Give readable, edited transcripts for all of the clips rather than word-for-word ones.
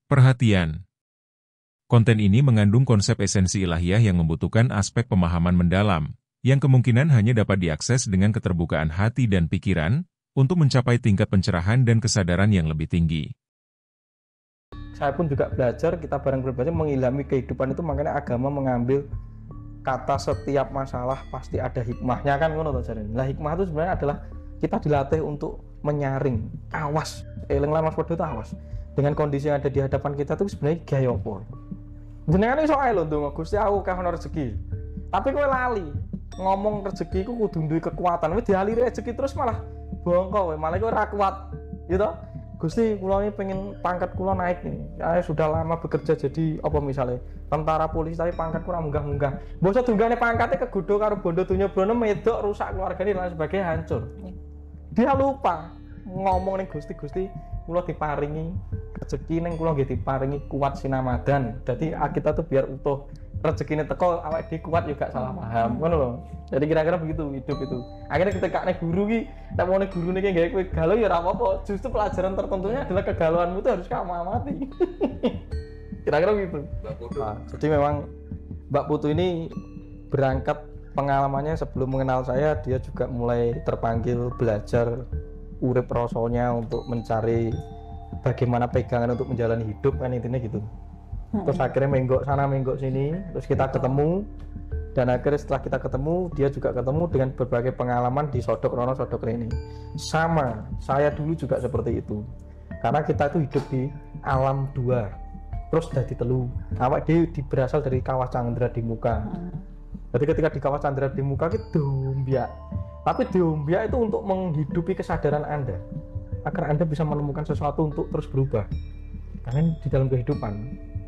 Perhatian. Konten ini mengandung konsep esensi ilahiyah yang membutuhkan aspek pemahaman mendalam, yang kemungkinan hanya dapat diakses dengan keterbukaan hati dan pikiran, untuk mencapai tingkat pencerahan dan kesadaran yang lebih tinggi. Saya pun juga belajar, kita bareng belajar mengilhami kehidupan itu, makanya agama mengambil kata setiap masalah pasti ada hikmahnya kan ngono to jarene. Lah hikmah itu sebenarnya adalah kita dilatih untuk menyaring, awas, eling lan waspada itu awas. Dengan kondisi yang ada di hadapan kita tuh sebenarnya gaya apa. Jenengan iso ae lho ndonga Gusti aku kae ono rezeki. Tapi kowe lali ngomong rezeki ku kudu duwe kekuatan. Wis dialiri rezeki terus malah bongko kowe, malah kowe ora kuat. Gitu. Gusti, kula ini pengen pangkat kula naik nih. Saya sudah lama bekerja jadi apa misalnya tentara polisi tapi pangkat kurang munggah-munggah. Bosok tunggane pangkatnya kegodho karo bondo dunya brono medok rusak keluargane dan sebagainya hancur. Dia lupa ngomong ning Gusti, kula diparingi rezeki ning kula nggih diparingi kuat sinamadan. Dadi kita tuh biar utuh rezekine teko awake dhewe kuat juga salah paham ngono lho. Jadi kira-kira begitu hidup itu. Akhirnya ketika nek guru ki, nek mau nek gurune ki gawe kowe galau ya ora apa-apa. Justru pelajaran tertentunya adalah kegalauanmu itu harus kamu amati. Kira-kira begitu. Nah, jadi memang Mbak Putu ini berangkat pengalamannya sebelum mengenal saya, dia juga mulai terpanggil belajar urip rasonya untuk mencari bagaimana pegangan untuk menjalani hidup kan intinya gitu. Terus akhirnya menggok sana menggok sini, terus kita ketemu, dan akhirnya setelah kita ketemu dia juga ketemu dengan berbagai pengalaman di Sodok Rono Sodok Rene. Sama, saya dulu juga seperti itu, karena kita itu hidup di alam dua, terus dari telu. Awak dia berasal dari kawah Candra di muka. Jadi ketika di kawah Candra di muka itu dombia, tapi dombia itu untuk menghidupi kesadaran Anda, agar Anda bisa menemukan sesuatu untuk terus berubah. Karena di dalam kehidupan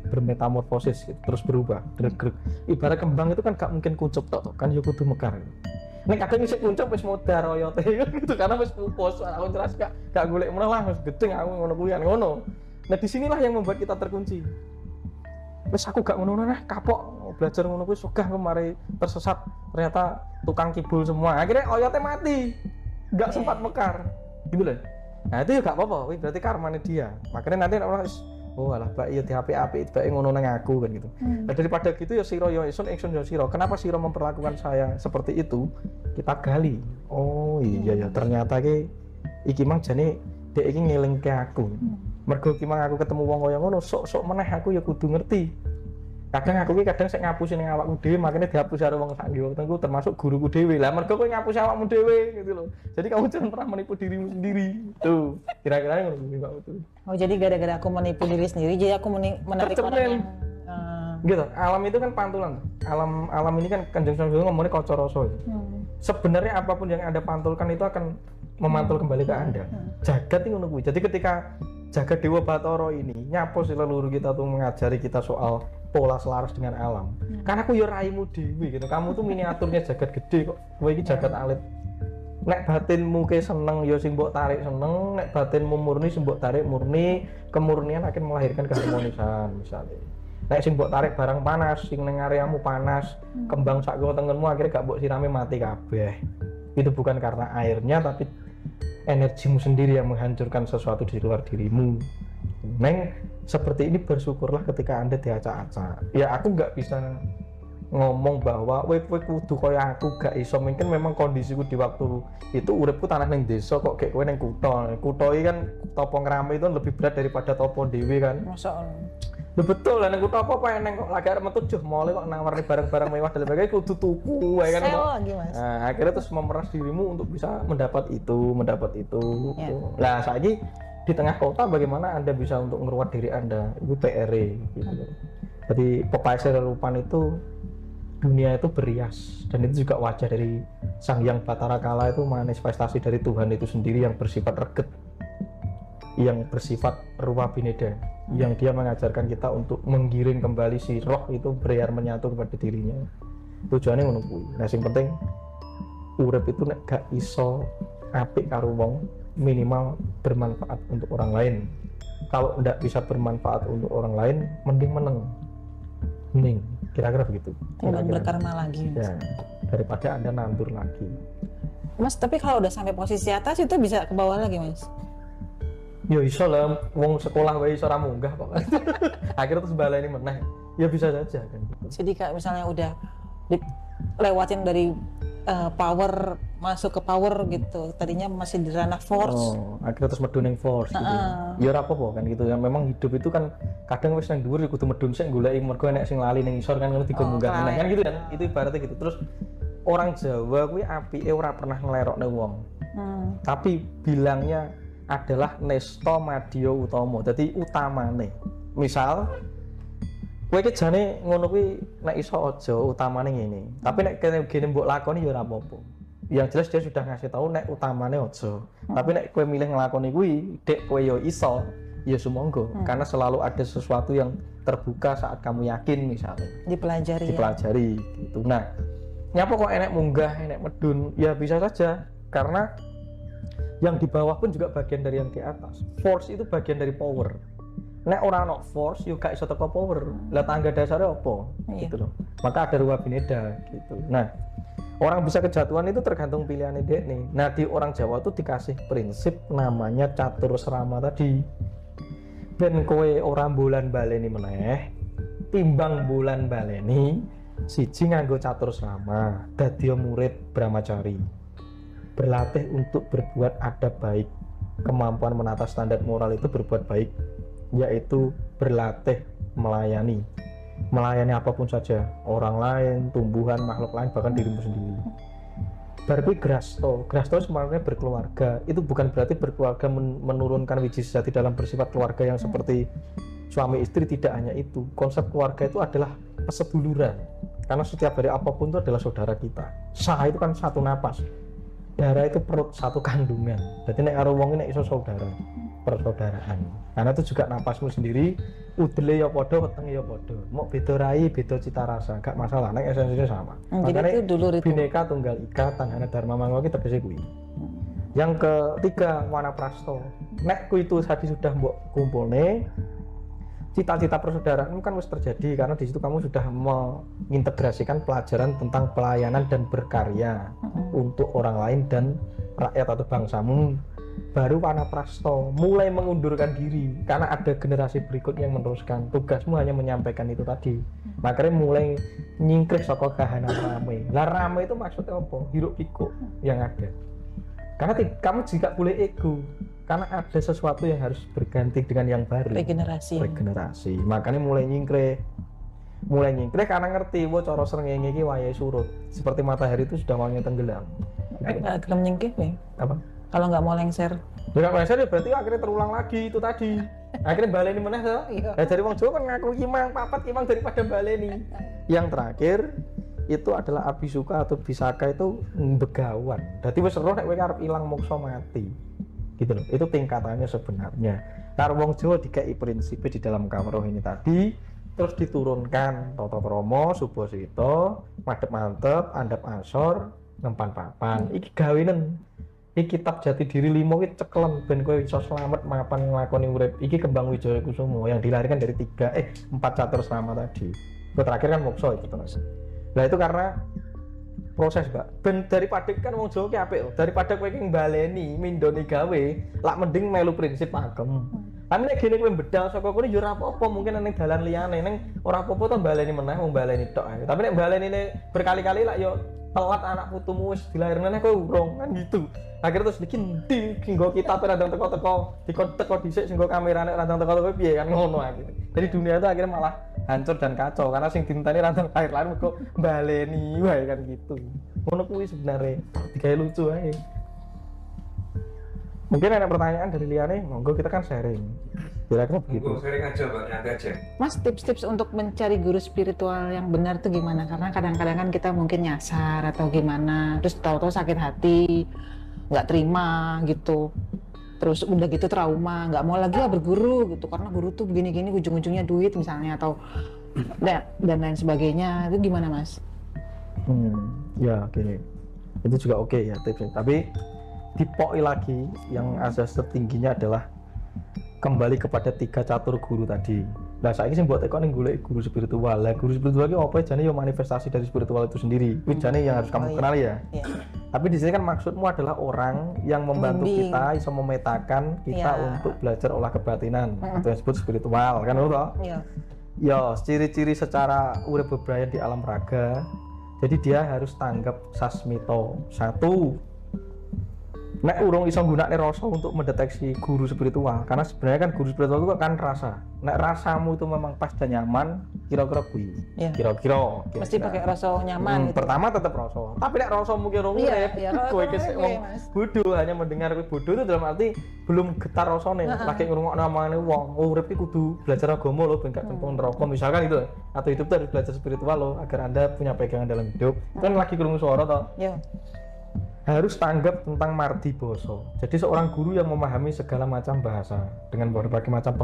bermetamorfosis gitu, terus berubah, gerak-gerak. Ibarat kembang itu kan gak mungkin kuncup tok kan ya kudu mekar. Nek kadang isih kuncup wis modar oyote gitu karena wis pupus, aku jelas gak golek meneh lah wis gedeng aku ngono kuwi ngono. Nah disinilah yang membuat kita terkunci. Wis aku gak ngono nah kapok belajar ngono kuwi sugah kemari tersesat ternyata tukang kibul semua. Akhirnya oyote mati. Gak sempat mekar. Gitu loh. Nah itu ya gak apa-apa, berarti karmane dia. Makanya nanti orang oh alah Mbak iya di HP bae ngono nang aku kan gitu. Nah, daripada gitu ya sira ya ingsun ya sira. Kenapa sira memperlakukan saya seperti itu? Kita gali. Oh iya ya ternyata iki mang jane dhek iki ngelingke aku. Mergo iki mang aku ketemu wong kaya ngono sok-sok meneh aku ya kudu ngerti. Kadang aku kadang sik ngapusi ning awakku dhewe makanya dihapus karo wong sak ngiwa tengku termasuk guruku dhewe. Lah mergo kowe ngapusi awakmu dhewe gitu loh. Jadi kamu jangan pernah menipu dirimu sendiri. Tuh, kira-kira ngono Mbak Putu. Oh, jadi gara-gara aku menipu diri sendiri jadi aku menarik orang yang gitu. Alam itu kan pantulan. Alam ini kan Kanjeng Sunan ngomongnya kaca rasa. Sebenarnya apapun yang Anda pantulkan itu akan memantul kembali ke Anda. Jagat itu ngono kuwi. Jadi ketika Jagat Dewa Batara ini nyapo si leluhur kita tuh mengajari kita soal pola selaras dengan alam. Karena aku ya raimu dewi gitu. Kamu tuh miniaturnya jagat gede kok. Kowe iki jagat alit. Nek batinmu ke seneng ya sing mbok tarik seneng, nek batinmu murni sing mbok tarik murni, kemurnian akan melahirkan keharmonisan misalnya. Nek sing mbok tarik barang panas, sing ning areamu panas, kembang sak kiwa tengenmu akhirnya gak mbok sirame mati kabeh. Itu bukan karena airnya tapi energimu sendiri yang menghancurkan sesuatu di luar dirimu. Neng seperti ini bersyukurlah ketika Anda diacak-acak. Ya aku nggak bisa ngomong bahwa kowe kudu kaya aku gak iso, mungkin memang kondisiku di waktu itu uripku tanah ning desa kok kayak kowe ning kutha. Kutha iki kan topo ngrame itu lebih berat daripada topo dhewe kan. Masyaallah. Lho betul lah ning kutha apa eneng kok lagi arep metu joh mole kok nawarni barang-barang mewah dan sebagainya kudu tuku ya kan. Lagi, Mas. Nah, akhirnya terus memeras dirimu untuk bisa mendapat itu. Ya. Nah, saiki di tengah kota bagaimana Anda bisa untuk meruat diri Anda? Itu PR gitu. Jadi pepaisir rupan itu dunia itu berias dan itu juga wajah dari Sang Hyang Batara Kala itu manifestasi dari Tuhan itu sendiri yang bersifat reget, yang bersifat rupa bineda, yang dia mengajarkan kita untuk menggiring kembali si roh itu biar menyatu kepada dirinya. Tujuannya ngono kuwi. Nah sing penting urip itu nek gak iso apik karo wong minimal bermanfaat untuk orang lain. Kalau ndak bisa bermanfaat untuk orang lain mending mending kira-kira begitu. Tidak berkarma lagi. Ya, daripada Anda nandur lagi. Mas, tapi kalau udah sampai posisi atas itu bisa ke bawah lagi, Mas? Ya iso lah, wong sekolah wae iso ra munggah kok. Akhirnya terus baleni meneh. Ya bisa saja kan gitu. Jadi kayak misalnya udah lewatin dari power masuk ke power gitu. Tadinya masih di ranah force. Oh, akhirnya terus medun yang force gitu. Ya ora apa-apa kan gitu. Ya memang hidup itu kan kadang wis nang dhuwur kudu medun sik goleki mergo enek sing lali ning isor kan ngono dimunggah meneh kan gitu kan. Itu ibaratnya gitu. Terus orang Jawa kuwi apike ora pernah nglerokne wong. Tapi bilangnya adalah nesto madya utama. Dadi utamane. Misal kowe iki jane ngono kuwi nek iso aja utamane ngene. Tapi nek kene mbok lakoni ya ora apa-apa. Yang jelas dia sudah ngasih tahu nek utamane aja. Tapi nek kowe milih nglakoni kuwi, dek kowe ya iso, ya sumangga. Karena selalu ada sesuatu yang terbuka saat kamu yakin misalnya. Dipelajari gitu. Nah, nyapa kok enek munggah, enek medun? Ya bisa saja karena yang di bawah pun juga bagian dari yang di atas. Force itu bagian dari power. Nek ora ono force yo gak iso teko power. Lah tangga dasarnya apa? Gitu loh. Maka ada ruwa bineda gitu. Nah, orang bisa kejatuhan itu tergantung pilihannya dekne. Nah, di orang Jawa tuh dikasih prinsip namanya catur srama tadi. Ben kowe ora bulan baleni meneh, timbang bulan baleni siji nganggo catur srama, dadi murid Brahmacari. Berlatih untuk berbuat adab baik. Kemampuan menata standar moral itu berbuat baik, yaitu berlatih melayani apapun saja, orang lain, tumbuhan, makhluk lain, bahkan dirimu sendiri. Berarti grasto sebenarnya berkeluarga. Itu bukan berarti berkeluarga menurunkan wiji sejati dalam bersifat keluarga yang seperti suami istri, tidak hanya itu. Konsep keluarga itu adalah perseduluran, karena setiap hari apapun itu adalah saudara kita. Sah itu kan satu napas, darah itu perut satu kandungan. Jadi nek karo wong nek iso saudara, persaudaraan. Karena itu juga napasmu sendiri, udele ya padha, wetenge ya padha. Mok beda rai, beda cita rasa, gak masalah, nek esensinya sama. Makanya itu dulu Bhinneka Tunggal Ika Tanhana Dharma Mangwa iki tegese kuwi. Yang ketiga wanaprasto. Nek ku itu tadi sudah mbok kumpulne, cita-cita persaudaraan kan wis terjadi karena di situ kamu sudah mengintegrasikan pelajaran tentang pelayanan dan berkarya untuk orang lain dan rakyat atau bangsamu. Baru wanaprasto, mulai mengundurkan diri karena ada generasi berikut yang meneruskan. Tugasmu hanya menyampaikan itu tadi. Makanya mulai nyingkrih saka kahanan rame. Lah rame itu maksudnya apa? Hiruk pikuk yang ada. Karena kamu juga boleh ego, karena ada sesuatu yang harus berganti dengan yang baru. Regenerasi. Makanya mulai nyingkrih karena ngerti wo cara srengenge iki wayahe surut. Seperti matahari itu sudah mau tenggelam. Gelem nyingkih nih. Apa? Kalau nggak mau lengser. Nggak lengser ya berarti akhirnya terulang lagi itu tadi. Akhirnya baleni meneh to. Lah dari wong Jawa kan ngaku kimang papat kimang daripada baleni. Yang terakhir itu adalah abisuka atau bisaka itu begawan. Dadi wis roh nek kowe arep ilang moksa mati. Gitu loh. Itu tingkatannya sebenarnya. Karo wong Jawa dikai prinsipnya di dalam kamroh ini tadi, terus diturunkan tata krama, subasita, madhep mantep, andhap asor, ngempan papan. Iki gawenen. Iki kitab jati diri 5 iki ceklen ben kowe iso slamet mapan nglakoni urip. Iki Kembang Wijaya Kusuma yang dilahirkan dari 4 catur srama tadi. Itu terakhir kan moksa itu terus. Nah itu karena proses, Mbak. Ben daripada kan wong Jawa ki apik lho. Daripada kowe ki mbaleni mindone gawe, lak mending melu prinsip agem. Tapi nek gene kowe bedal saka kono ya ora apa-apa, mungkin ning dalan liyane ning ora apa-apa to baleni meneh wong baleni tok ae. Tapi nek balenine berkali-kali lak yo telat anak putumu wis dilahirne kowe urung kan gitu. Akhirnya terus iki nggo kitab radang teko-teko, teko dhisik sing nggo kamerane radang teko-teko piye kan ngono akhirnya. Jadi dunia itu akhirnya malah hancur dan kacau karena sing dinteni radang lahir mergo baleni wae kan gitu. Ngono kuwi sebenarnya digawe lucu ae. Mungkin ada pertanyaan dari liane, monggo kita kan sharing. Kira-kira begitu. Sharing aja, Mbak, nanti aja. Mas, tips-tips untuk mencari guru spiritual yang benar tuh gimana? Karena kadang-kadang kan kita mungkin nyasar atau gimana, terus tahu-tahu sakit hati, nggak terima gitu. Terus udah gitu trauma, nggak mau lagi lah berguru gitu, karena guru tuh begini-gini ujung-ujungnya duit misalnya atau dan lain sebagainya. Itu gimana, Mas? Ya gini, itu juga oke ya tipsnya. Tapi dipoi lagi yang asas tertingginya adalah kembali kepada 3 catur guru tadi. Nah saya ini buat ekor nih golek guru spiritual. Lah guru spiritual itu apa? Jane ya manifestasi dari spiritual itu sendiri. Itu jane yang harus kamu kenali ya. Tapi di sini kan maksudmu adalah orang yang membantu Pembimbing. kita bisa memetakan kita Iya. untuk belajar olah kebatinan. Itu yang disebut spiritual kan lho toh? Iya. Ya, ciri-ciri secara urip bebrayat di alam raga. Jadi dia harus tanggap sasmito. Satu, nek urung iso nggunakne rasa untuk mendeteksi guru spiritual, karena sebenarnya kan guru spiritual itu kan rasa. Nek rasamu itu memang pas dan nyaman, kira-kira kuwi. Iya. Kira-kira. Mesti pakai rasa nyaman gitu. Pertama tetap rasa. Tapi nek rasamu kira urip, Iya, kalau kowe urip, kesek iya, wong Mas. bodoh hanya mendengar kowe bodoh itu dalam arti belum getar rasane. Lagi ngrungokno omongane wong, urip iki kudu belajar agama lho ben gak cemplung neraka misalkan itu. Atau hidup tuh harus belajar spiritual loh agar Anda punya pegangan dalam hidup. Kan lagi krungu suara toh. Iya. Harus tanggap tentang mardi boso. Jadi seorang guru yang memahami segala macam bahasa dengan berbagai macam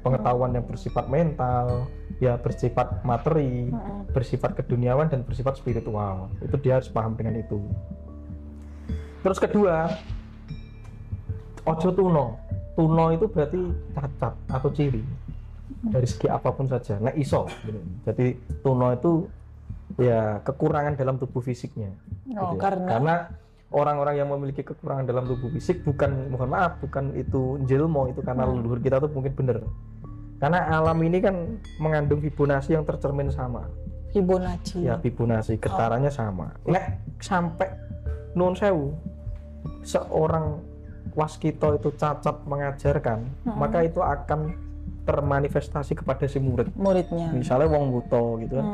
pengetahuan yang bersifat mental, ya bersifat materi, bersifat keduniawan dan bersifat spiritual. Itu dia harus paham dengan itu. Terus kedua, ojo tuno. Tuno itu berarti cacat atau ciri dari segi apapun saja. Nek iso. Gitu. Jadi tuno itu ya kekurangan dalam tubuh fisiknya. Oh, Gitu ya. karena orang-orang yang memiliki kekurangan dalam tubuh fisik bukan, mohon maaf, bukan itu jelmo, itu karena leluhur kita tuh mungkin bener. Karena alam ini kan mengandung Fibonacci yang tercermin sama. Fibonacci. Ya, Fibonacci getarannya sama. Nek sampai nun sewu seorang waskito itu cacat mengajarkan, maka itu akan termanifestasi kepada si muridnya. misalnya wong buta gitu kan.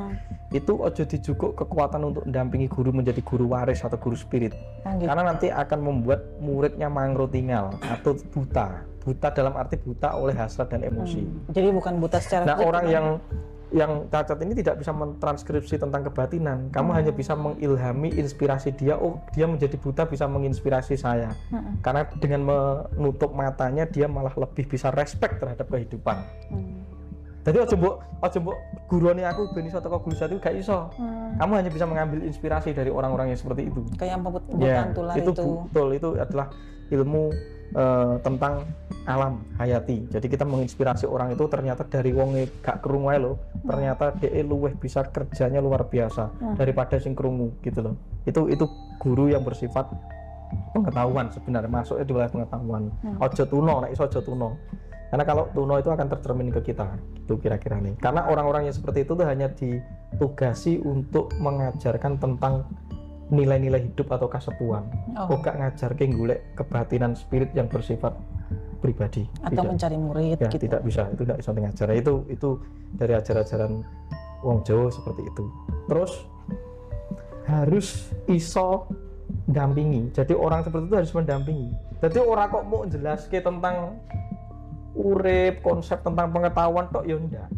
Itu ojo dijukuk kekuatan untuk mendampingi guru menjadi guru waris atau guru spirit, Gitu. karena nanti akan membuat muridnya mangro tinggal atau buta dalam arti buta oleh hasrat dan emosi. Jadi bukan buta secara Nah, fisik, orang kan? yang cacat ini tidak bisa mentranskripsi tentang kebatinan. Kamu hanya bisa mengilhami inspirasi dia. Oh, dia menjadi buta bisa menginspirasi saya. Karena dengan menutup matanya dia malah lebih bisa respect terhadap kehidupan. Jadi ojo mbok gurune aku ben iso teko guru satu gak iso. Kamu hanya bisa mengambil inspirasi dari orang-orang yang seperti itu. kayak Ya, pembukaan tular itu itu. betul, itu adalah ilmu tentang alam hayati. Jadi kita menginspirasi orang itu ternyata dari wong gak krungu ae lho, ternyata dia luweh bisa kerjanya luar biasa daripada sing krungu gitu loh. Itu guru yang bersifat pengetahuan sebenarnya, masuknya di wilayah pengetahuan. Ojo tuno, nek iso ojo tuno. Karena kalau tuno itu akan tercermin ke kita, itu kira-kira nih. Karena orang-orang yang seperti itu tuh hanya ditugasi untuk mengajarkan tentang nilai-nilai hidup atau kasepuan. Oh. Gak ngajar ke golek kebatinan spirit yang bersifat pribadi. Atau Tidak. mencari murid Ya, gitu. tidak bisa, itu tidak bisa ngajar. Itu dari ajaran-ajaran wong Jawa seperti itu. Terus harus iso dampingi. Jadi orang seperti itu harus mendampingi. Jadi orang kok mau jelaske tentang urip, konsep tentang pengetahuan tok ya ndak.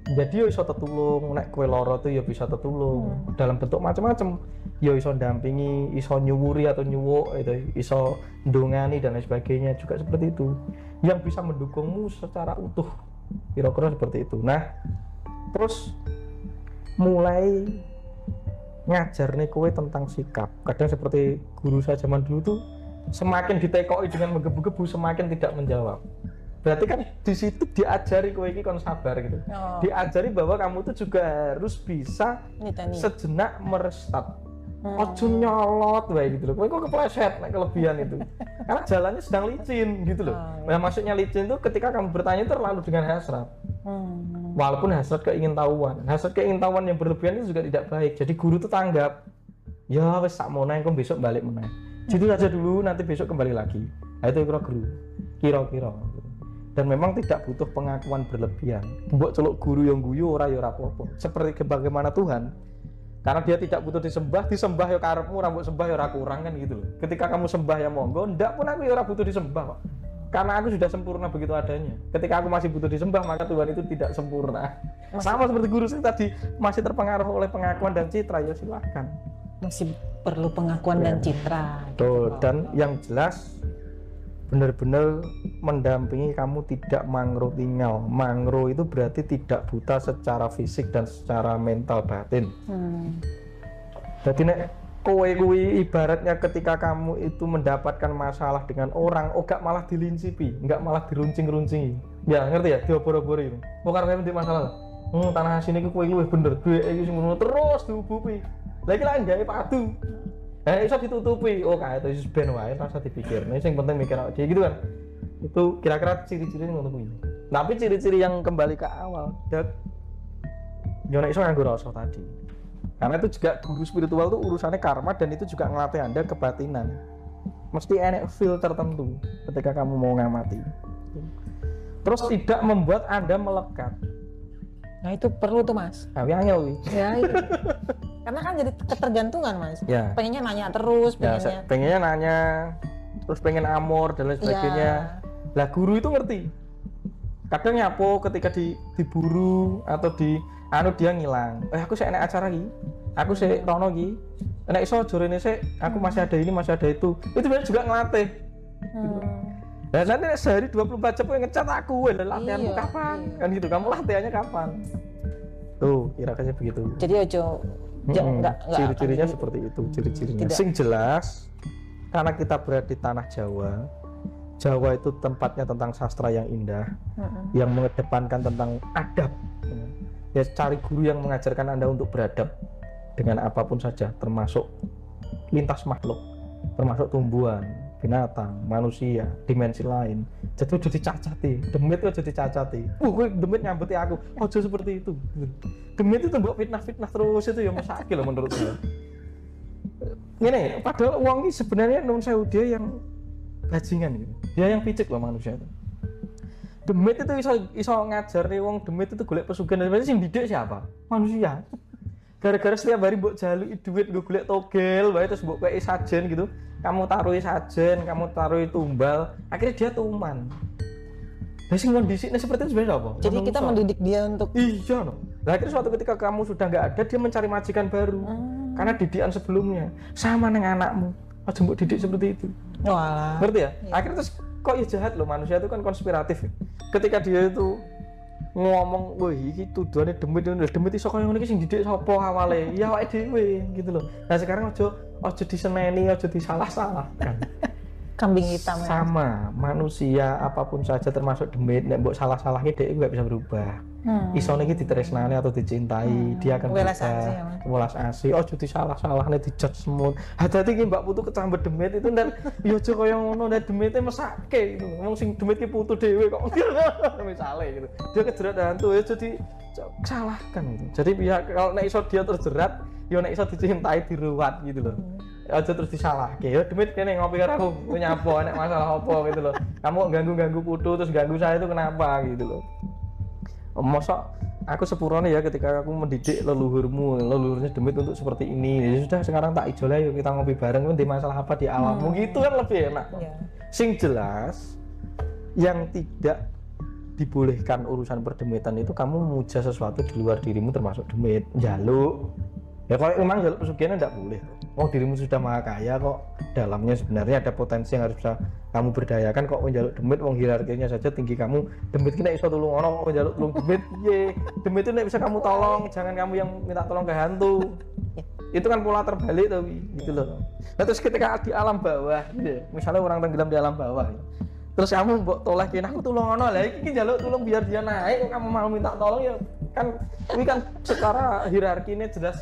Jadi yo iso tetulung, nek kowe lara tuh ya bisa tetulung dalam bentuk macam-macam. Ya iso dampingi, iso nyuwuri atau nyuwuk itu, iso ndongani dan lain sebagainya juga seperti itu. Yang bisa mendukungmu secara utuh. Kira-kira seperti itu. Nah, terus mulai ngajar nih kowe tentang sikap. Kadang seperti guru saya zaman dulu tuh semakin ditekoi dengan menggebu-gebu semakin tidak menjawab. Berarti kan di situ diajari kowe iki kon sabar gitu. Oh. Diajari bahwa kamu tuh juga harus bisa Niteni. sejenak merestat. Ojo nyolot wae gitu loh. Kowe kok kepleset nek kelebihan itu. Karena jalannya sedang licin gitu loh. Nah, maksudnya licin itu ketika kamu bertanya terlalu dengan hasrat. Walaupun hasrat keingin-tahuan. Hasrat keingin-tahuan yang berlebihan itu juga tidak baik. Jadi guru tuh tanggap. Ya wis sak mono engko besok balik meneh. Jujur aja dulu, nanti besok kembali lagi. Nah, itu kira guru. Kira-kira. Dan memang tidak butuh pengakuan berlebihan. Mbok celuk guru yang guyu ora ya ora apa-apa. Seperti bagaimana Tuhan. Karena dia tidak butuh disembah ya karepmu, rambut sembah ya ora kurang kan gitu loh. Ketika kamu sembah ya monggo, ndak pun aku ya ora butuh disembah kok. Karena aku sudah sempurna begitu adanya. Ketika aku masih butuh disembah, maka Tuhan itu tidak sempurna. Sama seperti guru saya tadi, masih terpengaruh oleh pengakuan dan citra, ya silahkan. Masih perlu pengakuan dan citra. Tuh, dan yang jelas benar-benar mendampingi kamu tidak mangro tinggal. Mangro itu berarti tidak buta secara fisik dan secara mental batin. Jadi nek kowe kuwi ibaratnya ketika kamu itu mendapatkan masalah dengan orang, gak malah dilincipi, gak malah diruncing-runcingi. Ya ngerti ya, diobor-obori. Bukan kowe ndek masalah. Tanah sini kowe luwih bener, duwe iki sing ngono terus diubupi. Lah iki lak gawe padu. Iso ditutupi. Oh kayak itu ben wae rasa dipikir. Nah sing penting mikir awake dhewe gitu kan. Itu kira-kira ciri-ciri ngono kuwi. Tapi ciri-ciri yang kembali ke awal, yo nek iso nganggo rasa tadi. Karena itu juga guru spiritual tuh urusannya karma dan itu juga ngelatih Anda kebatinan. Mesti enek feel tertentu ketika kamu mau ngamati. Terus tidak membuat Anda melekat. Nah itu perlu tuh Mas. Nah, angel wi. Ya itu. Karena kan jadi ketergantungan Mas. Ya. Pengennya nanya terus, pengennya nanya, terus pengen amor dan lain sebagainya. Lah guru itu ngerti. Kadang nyapo ketika diburu atau dia ngilang. Aku sih enak acara lagi. Aku sih rono lagi. Enak iso jorene sih. Aku masih ada ini, masih ada itu. Itu sebenarnya juga ngelatih. Dan nanti sehari 24 jam ngecat aku, latihanmu kapan? Kan gitu, kamu latihannya kapan? Tuh, kira-kira begitu. Jadi ojo enggak ciri-cirinya seperti itu, ciri-cirinya. Sing jelas, karena kita berada di tanah Jawa. Jawa itu tempatnya tentang sastra yang indah, yang mengedepankan tentang adab. Ya cari guru yang mengajarkan Anda untuk beradab dengan apapun saja, termasuk lintas makhluk, termasuk tumbuhan, binatang, manusia, dimensi lain. Jadi udah dicacati, demit itu udah dicacati. Gue demit nyambuti aku, ojo seperti itu. Demit itu mbok fitnah-fitnah terus itu ya masakil loh menurut saya. Gini, padahal uang ini sebenarnya non sewu dia yang bajingan gitu. Dia yang picik loh manusia itu. Demit itu iso ngajar nih wong demit itu golek pesugihan dan sing didik siapa? Manusia. Gara-gara setiap hari mbok jaluki duit nggo golek togel wae terus mbok kei sajen gitu. Kamu taruhi sajen, kamu taruhi tumbal, akhirnya dia tuman. Nah sing kondisiknya seperti itu sebenarnya apa? Jadi kita mendidik dia untuk iya no. Nah akhirnya suatu ketika kamu sudah nggak ada, dia mencari majikan baru. Karena didikan sebelumnya sama dengan anakmu. Aja mbok didik seperti itu. Walah. Ngerti ya? Akhirnya terus kok ya jahat loh, manusia itu kan konspiratif ya. Ketika dia itu ngomong, wah iki tuduhannya demit iso kaya ngene iki sing didik sapa awale? Ya awake dhewe gitu loh. Nah sekarang aja diseneni, aja disalah-salahkan. Kambing hitam ya. Sama manusia apapun saja termasuk demit, nek mbok salah-salahke dhek enggak bisa berubah. Isone iki ditresnani atau dicintai, dia akan welas asih. Ojo disalah-salahne dijudge semut. Hati-hati ki Mbak Putu kecambet demit itu dan ya aja kaya ngono, nek demite mesake gitu. Wong sing demit ki putu dhewe kok. Misale gitu. Dia kejerat hantu ya jadi salahkan gitu. Jadi pihak kalau nek iso dia terjerat, ya nek iso dicintai diruwat gitu loh. Aja terus disalahke. Ya demit kene ngopi karo aku, nyapa nek masalah apa gitu loh. Kamu ganggu putu terus ganggu saya itu kenapa gitu loh. Masa aku sepurane ya ketika aku mendidik leluhurnya demit untuk seperti ini. Ya sudah sekarang tak ijolah yuk kita ngopi bareng, di masalah apa di alammu gitu kan lebih enak. Sing jelas yang tidak dibolehkan urusan perdemitan itu kamu memuja sesuatu di luar dirimu termasuk demit, njaluk. Ya kalau memang njaluk pesugihan enggak boleh. Oh dirimu sudah maha kaya kok, dalamnya sebenarnya ada potensi yang harus bisa kamu berdayakan. Kok njaluk demit, wong hierarkinya saja tinggi kamu. Demit ki nek iso tulung ono, kok njaluk tulung demit piye? Demit itu nek bisa kamu tolong, jangan kamu yang minta tolong ke hantu. Itu kan pola terbalik tuh gitu loh. Nah terus ketika di alam bawah gitu, misalnya orang tenggelam di alam bawah gitu. Terus kamu mbok tolehin aku tulung ono, lah iki njaluk tulung biar dia naik, kok kamu mau minta tolong ya kan ini kan secara hierarkinya jelas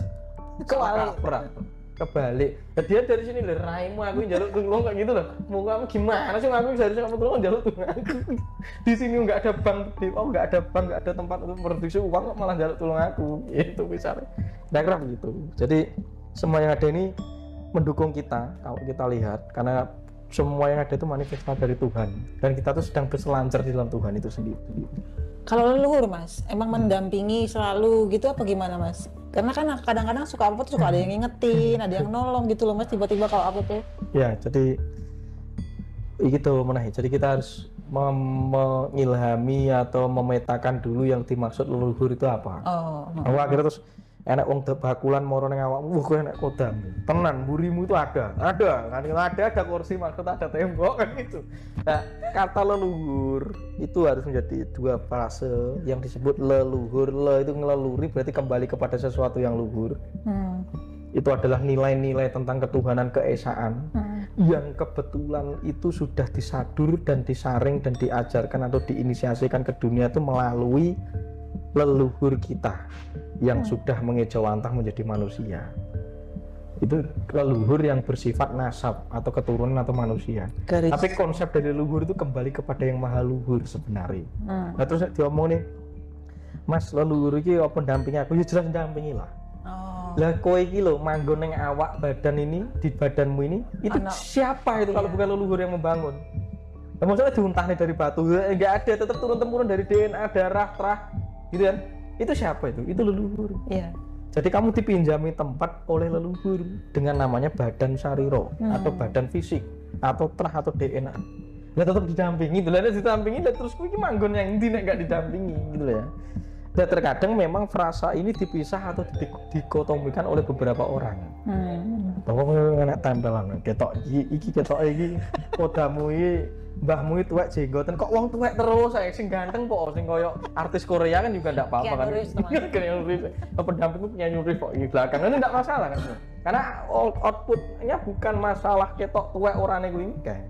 kebalik. Dia dari sini lho, raimu aku njaluk tulung kayak gitu loh. Mau kamu gimana sih, aku bisa harusnya kamu tulung njaluk tulung aku. Di sini enggak ada bank, enggak ada bank, enggak ada tempat untuk produksi uang kok malah njaluk tulung aku. Gitu misalnya. Nah, kira begitu. Jadi semua yang ada ini mendukung kita kalau kita lihat, karena semua yang ada itu manifestasi dari Tuhan dan kita tuh sedang berselancar di dalam Tuhan itu sendiri. Kalau leluhur Mas, emang mendampingi selalu gitu apa gimana Mas? Karena kan kadang-kadang suka apa tuh suka ada yang ngingetin, ada yang nolong gitu loh Mas, tiba-tiba kalau aku tuh. Ya, jadi gitu menahi. Jadi kita harus mengilhami atau memetakan dulu yang dimaksud leluhur itu apa. Akhirnya terus enak wong bakulan moro ning awakmu, kowe enak kodam. Tenan, burimu itu ada. Kan ada kursi maksud ada tembok kan gitu. Nah, kata leluhur itu harus menjadi dua frase yang disebut leluhur. Le itu ngeleluri berarti kembali kepada sesuatu yang luhur. Itu adalah nilai-nilai tentang ketuhanan keesaan yang kebetulan itu sudah disadur dan disaring dan diajarkan atau diinisiasikan ke dunia itu melalui leluhur kita yang sudah mengejawantah menjadi manusia. Itu leluhur yang bersifat nasab atau keturunan atau manusia. Garis. Tapi konsep dari leluhur itu kembali kepada yang maha luhur sebenarnya. Nah terus diomong nih, Mas leluhur iki apa dampingi aku? Ya jelas dampingi lah. Lah kowe iki lho manggon ning awak badan ini, di badanmu ini, itu siapa itu kalau bukan leluhur yang membangun? Nah, maksudnya diuntah nih dari batu, enggak ada, tetap turun-temurun dari DNA, darah, terah, gitu kan? Itu siapa itu? Itu leluhur. Iya. Jadi kamu dipinjami tempat oleh leluhur dengan namanya badan sariro atau badan fisik atau terah atau DNA. Ya tetap didampingi, gitu lah, didampingi dan terus kuwi manggon yang ndi nek gak didampingi gitu ya. Dan terkadang memang frasa ini dipisah atau dikotomikan oleh beberapa orang. Bahwa enak tempelan, ketok iki ketok iki, kodamu iki mbahmu itu tuwek jenggoten kok wong tuwek terus saya sing ganteng kok sing koyo artis Korea kan juga enggak apa-apa kan. Keanu Reeves pendampingku Keanu Reeves kok di belakang ini enggak masalah kan. Karena outputnya bukan masalah ketok tuwek orane kuwi kae.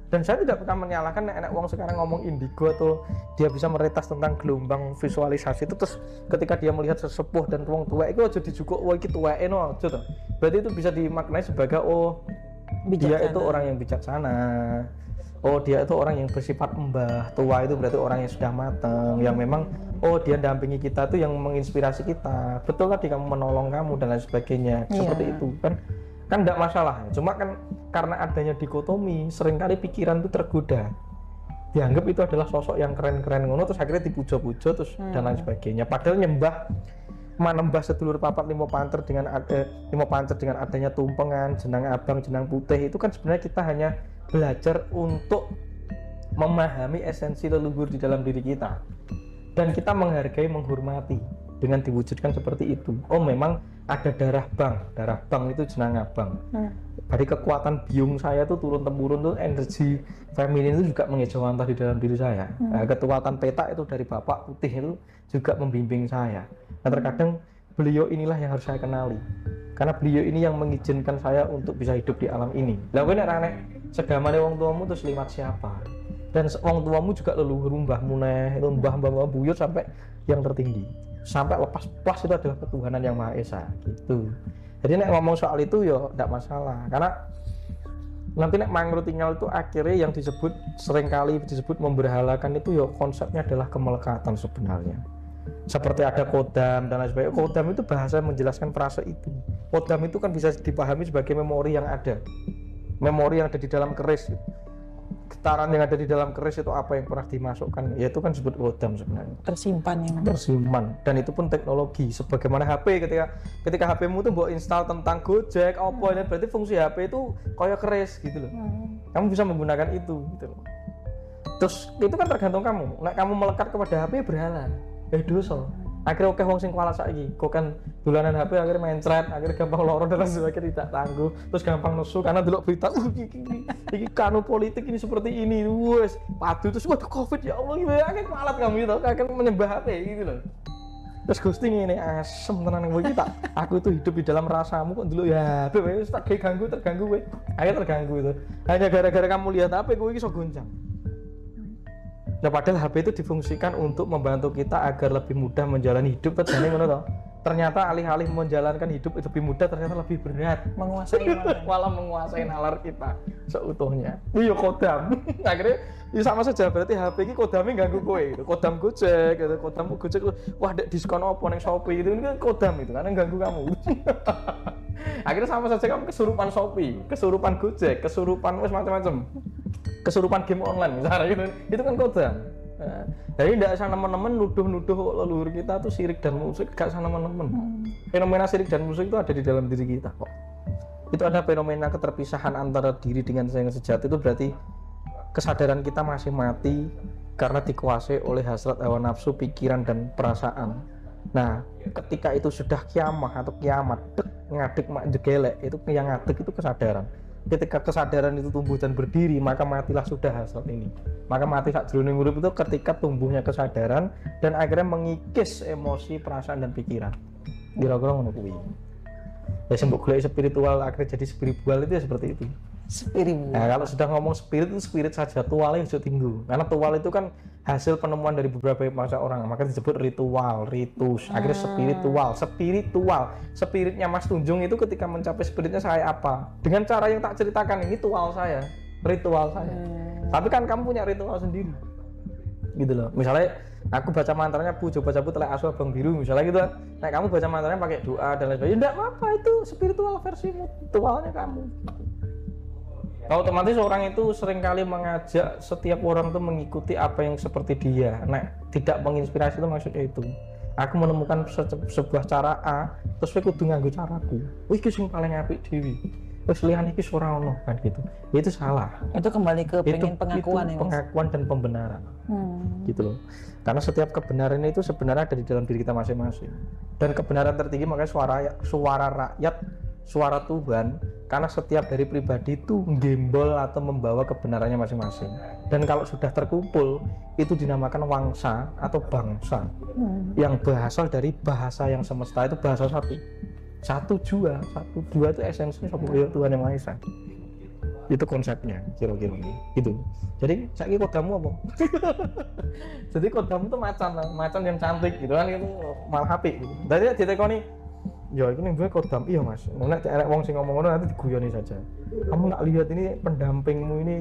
Dan saya tidak pernah menyalahkan enak wong sekarang ngomong indigo atau dia bisa meretas tentang gelombang visualisasi itu terus ketika dia melihat sesepuh dan wong tuwek itu aja dijukuk wah iki tuweke no aja to. Berarti itu bisa dimaknai sebagai dia itu orang yang bijaksana. Dia itu orang yang bersifat mbah tua, itu berarti orang yang sudah matang, yang memang dia dampingi kita tuh yang menginspirasi kita. Betul tadi kamu menolong kamu dan lain sebagainya. Seperti itu kan enggak masalah. Cuma kan karena adanya dikotomi, seringkali pikiran itu tergoda. Dianggap itu adalah sosok yang keren-keren ngono terus akhirnya dipuja-puja terus dan lain sebagainya. Padahal manembah sedulur papat limo pancer dengan adanya tumpengan, jenang abang, jenang putih itu kan sebenarnya kita hanya belajar untuk memahami esensi leluhur di dalam diri kita dan kita menghargai, menghormati dengan diwujudkan seperti itu. Memang ada darah bang itu jenang abang. Dari kekuatan biung saya tuh turun-temurun tuh energi feminin itu juga mengejawantah di dalam diri saya. Kekuatan peta itu dari bapak putih itu juga membimbing saya. Nah terkadang beliau inilah yang harus saya kenali karena beliau ini yang mengizinkan saya untuk bisa hidup di alam ini. Lah kowe nek rane segamane wong tuamu terus liwat siapa? Dan wong tuamu juga leluhur mbahmu neh, itu mbah buyut sampai yang tertinggi. Sampai lepas plus itu adalah ketuhanan yang Maha Esa gitu. Jadi nek ngomong soal itu ya enggak masalah karena nanti nek mangro tinggal itu akhirnya yang seringkali disebut memberhalakan itu ya konsepnya adalah kemelekatan sebenarnya. Seperti ada kodam dan lain sebagainya. Kodam itu bahasa menjelaskan frase itu. Kodam itu kan bisa dipahami sebagai memori yang ada. Memori yang ada di dalam keris. Getaran yang ada di dalam keris itu apa yang pernah dimasukkan, ya itu kan disebut kodam sebenarnya. Tersimpan. Dan itu pun teknologi. Sebagaimana HP ketika HP-mu tuh mau install tentang Gojek, Oppo, dan berarti fungsi HP itu kayak keris gitu loh. Kamu bisa menggunakan itu gitu loh. Terus itu kan tergantung kamu. Nek kamu melekat kepada HP berhala. Dosa. Akhirnya wong sing kualat saiki, kok kan dolanan HP akhirnya mencret, akhirnya gampang loro dan sebagainya tidak tangguh, terus gampang nesu karena delok berita iki kanu politik ini seperti ini, wes padu terus waduh Covid ya Allah gimana akhirnya kualat kamu gitu, akhirnya menyembah HP gitu loh. Terus ghosting ini asem tenan yang kita, aku itu hidup di dalam rasamu kok dulu ya, wes tak terganggu we, akhirnya terganggu itu, hanya gara-gara kamu lihat HP gue iso goncang. Nah padahal HP itu difungsikan untuk membantu kita agar lebih mudah menjalani hidup. Ternyata alih-alih menjalankan hidup lebih mudah ternyata lebih berat malah menguasai nalar kita seutuhnya. Iya kodam. Akhirnya ya sama saja berarti HP ini kodamnya ganggu kowe gitu. Kodam Gojek gitu. Kodam Gojek wah ada diskon opo neng Shopee itu kan kodam itu karena ganggu kamu. Akhirnya sama saja kamu kesurupan Shopee, kesurupan Gojek, kesurupan macam-macam. Kesurupan game online misalnya gitu. Itu kan kodam. Nah, jadi tidak usah teman-teman nuduh leluhur kita tuh syirik dan musyrik, gak usah teman-teman. Fenomena syirik dan musyrik itu ada di dalam diri kita kok. Itu ada fenomena keterpisahan antara diri dengan yang sejati, itu berarti kesadaran kita masih mati karena dikuasai oleh hasrat hawa nafsu, pikiran dan perasaan. Nah, ketika itu sudah kiamah atau kiamat, ngadek mak jegelek, itu yang ngadek itu kesadaran. Ketika kesadaran itu tumbuh dan berdiri, maka matilah sudah hasrat ini. Maka mati sak jroning urip itu ketika tumbuhnya kesadaran dan akhirnya mengikis emosi, perasaan dan pikiran. Kira-kira ngono kuwi. Ya sembuk golek spiritual akhirnya jadi spiritual itu ya seperti itu. Spiritu. Nah, kalau sudah ngomong spirit itu spirit saja, tualnya itu tinggu. Karena tual itu kan hasil penemuan dari beberapa masa orang, maka disebut ritual, ritus. Akhirnya spiritual. Spiritnya Mas Tunjung itu ketika mencapai spiritnya saya apa? Dengan cara yang tak ceritakan ini tual saya, ritual saya. Tapi kan kamu punya ritual sendiri. Gitu loh. Misalnya aku baca mantranya pujo baca telek asu abang biru misalnya gitu. Nah, kamu baca mantranya pakai doa dan lain sebagainya. Enggak apa-apa, itu spiritual versimu, ritualnya kamu. Nah, otomatis orang itu seringkali mengajak setiap orang itu mengikuti apa yang seperti dia. Nah, tidak menginspirasi itu maksudnya itu. Aku menemukan sebuah cara A, terus aku kudu nganggo caraku. Wih, iki sing paling apik dhewe. Wis liyane iki ora ono kan gitu. Itu salah. Itu kembali ke pengen pengakuan ya, Mas. Pengakuan dan pembenaran. Gitu loh. Karena setiap kebenaran itu sebenarnya ada di dalam diri kita masing-masing. Dan kebenaran tertinggi makanya suara rakyat, suara Tuhan, karena setiap dari pribadi itu gembol atau membawa kebenarannya masing-masing. Dan kalau sudah terkumpul, itu dinamakan wangsa atau bangsa, yang berasal dari bahasa yang semesta, itu bahasa satu jua itu esensinya Tuhan Yang Maha Esa. Itu konsepnya kira-kira gitu. Jadi saya kira kodamu apa? Jadi kodamu tuh macan yang cantik gitu kan, itu malah apik gitu. Dari ditekoni, ya ini gue kodam, iya mas. Nek ada wong sing ngomong ngono nanti diguyoni saja. Kamu nggak lihat ini pendampingmu ini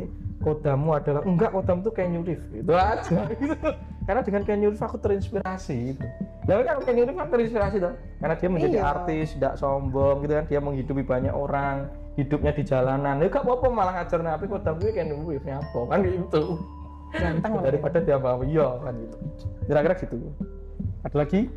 kodamu adalah enggak, kodam tuh kayak nyurif gitu aja. Gitu. Karena dengan kayak nyurif aku terinspirasi gitu. Lalu kan kayak nyurif kan terinspirasi dong. Karena dia menjadi artis, tidak sombong gitu kan, dia menghidupi banyak orang, hidupnya di jalanan. Ya gak apa-apa malah ngajar nabi kodam gue kayak nyurif apa kan gitu. Ganteng daripada dia bawa iya kan gitu. Kira-kira gitu. Ada lagi?